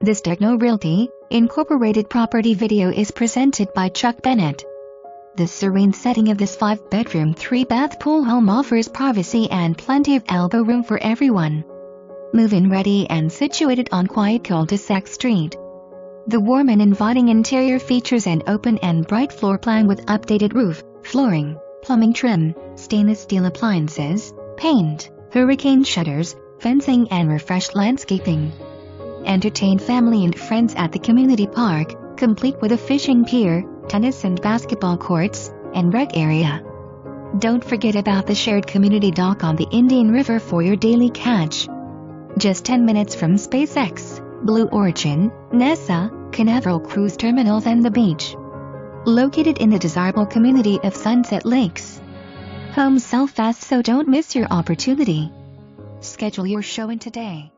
This Daignault Realty, Incorporated property video is presented by Chuck Bennett. The serene setting of this 5-bedroom 3-bath pool home offers privacy and plenty of elbow room for everyone. Move-in ready and situated on quiet cul-de-sac street. The warm and inviting interior features an open and bright floor plan with updated roof, flooring, plumbing trim, stainless steel appliances, paint, hurricane shutters, fencing and refreshed landscaping. Entertain family and friends at the community park, complete with a fishing pier, tennis and basketball courts, and rec area. Don't forget about the shared community dock on the Indian River for your daily catch. Just 10 minutes from Spacious, Blue Origin, Nessa, Canaveral Cruise Terminals and the beach. Located in the desirable community of Sunset Lakes. Homes sell fast, so don't miss your opportunity. Schedule your showing today.